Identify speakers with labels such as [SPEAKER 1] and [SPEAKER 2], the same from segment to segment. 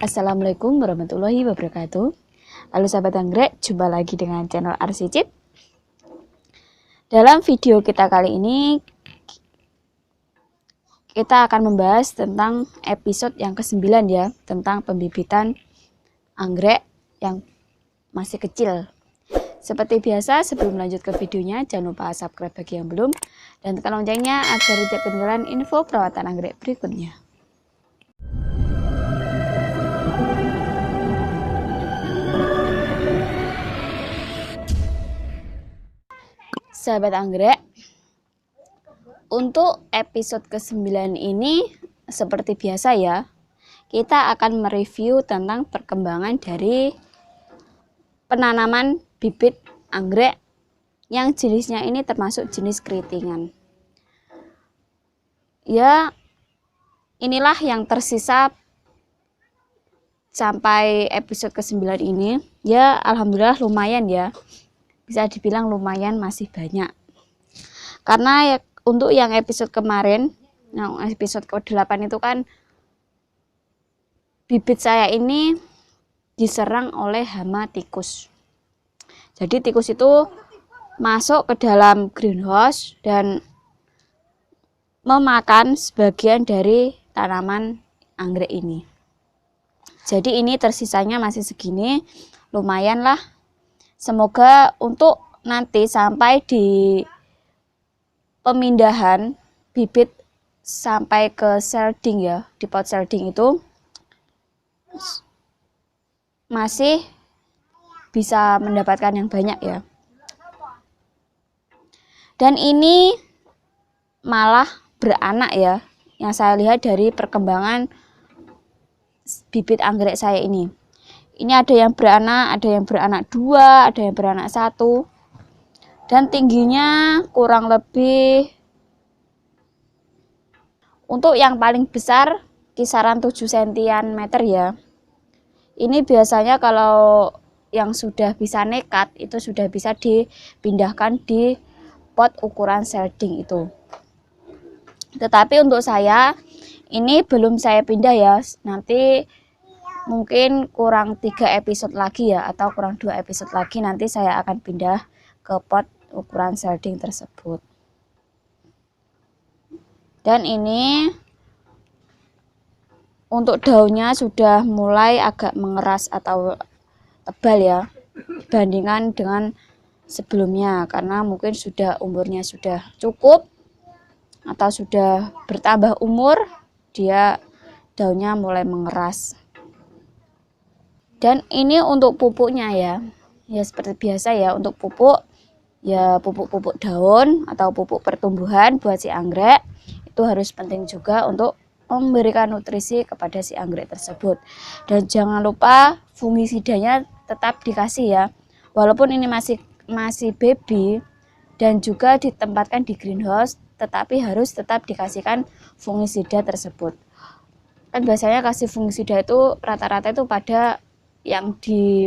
[SPEAKER 1] Assalamualaikum warahmatullahi wabarakatuh. Halo sahabat anggrek, jumpa lagi dengan channel Arsicit. Dalam video kita kali ini kita akan membahas tentang episode yang ke-9 ya, tentang pembibitan anggrek yang masih kecil. Seperti biasa, sebelum lanjut ke videonya, jangan lupa subscribe bagi yang belum dan tekan loncengnya agar tidak ketinggalan info perawatan anggrek berikutnya. Sahabat anggrek, untuk episode ke-9 ini seperti biasa ya, kita akan mereview tentang perkembangan dari penanaman bibit anggrek yang jenisnya ini termasuk jenis keritingan. Ya, inilah yang tersisa sampai episode ke-9 ini. Ya, alhamdulillah lumayan ya. Bisa dibilang lumayan, masih banyak. Karena ya, untuk yang episode kemarin, yang episode ke-8 itu kan bibit saya ini diserang oleh hama tikus. Jadi tikus itu masuk ke dalam greenhouse dan memakan sebagian dari tanaman anggrek ini. Jadi ini tersisanya masih segini, lumayan lah. Semoga untuk nanti sampai di pemindahan bibit sampai ke seeding ya, di pot seeding itu masih bisa mendapatkan yang banyak ya. Dan ini malah beranak ya, yang saya lihat dari perkembangan bibit anggrek saya ini. Ini ada yang beranak 2, ada yang beranak 1. Dan tingginya kurang lebih, untuk yang paling besar kisaran 7 cm ya. Ini biasanya kalau yang sudah bisa nekat itu sudah bisa dipindahkan di pot ukuran seeding itu. Tetapi untuk saya ini belum saya pindah ya, nanti mungkin kurang 3 episode lagi ya, atau kurang 2 episode lagi nanti saya akan pindah ke pot ukuran seeding tersebut. Dan ini untuk daunnya sudah mulai agak mengeras atau tebal ya, dibandingkan dengan sebelumnya, karena mungkin sudah umurnya sudah cukup atau sudah bertambah umur, dia daunnya mulai mengeras. Dan ini untuk pupuknya ya, seperti biasa ya, untuk pupuk ya, pupuk daun atau pupuk pertumbuhan buat si anggrek itu harus penting juga untuk memberikan nutrisi kepada si anggrek tersebut. Dan jangan lupa fungisidanya tetap dikasih ya, walaupun ini masih baby dan juga ditempatkan di greenhouse, tetapi harus tetap dikasihkan fungisida tersebut. Kan biasanya kasih fungisida itu rata-rata itu pada yang di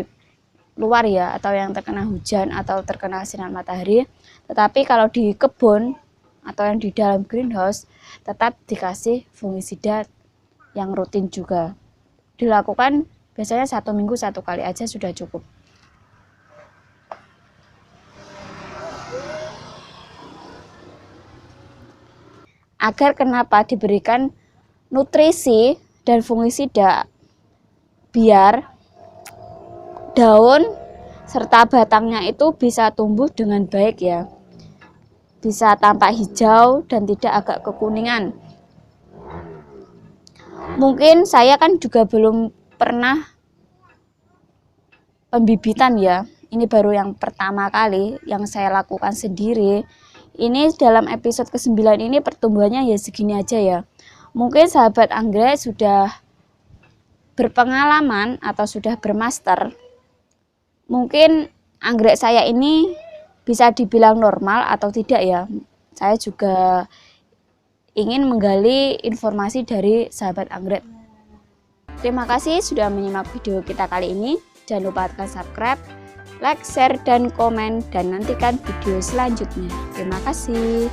[SPEAKER 1] luar ya, atau yang terkena hujan atau terkena sinar matahari. Tetapi kalau di kebun atau yang di dalam greenhouse tetap dikasih fungisida yang rutin juga. Dilakukan biasanya 1 minggu 1 kali aja sudah cukup. Agar kenapa diberikan nutrisi dan fungisida, biar daun serta batangnya itu bisa tumbuh dengan baik ya, bisa tampak hijau dan tidak agak kekuningan. Mungkin saya kan juga belum pernah pembibitan ya, ini baru yang pertama kali yang saya lakukan sendiri. Ini dalam episode ke-9 ini pertumbuhannya ya segini aja ya. Mungkin sahabat anggrek sudah berpengalaman atau sudah bermaster, mungkin anggrek saya ini bisa dibilang normal atau tidak ya. Saya juga ingin menggali informasi dari sahabat anggrek. Terima kasih sudah menyimak video kita kali ini. Jangan lupa tekan subscribe, like, share, dan komen, dan nantikan video selanjutnya. Terima kasih.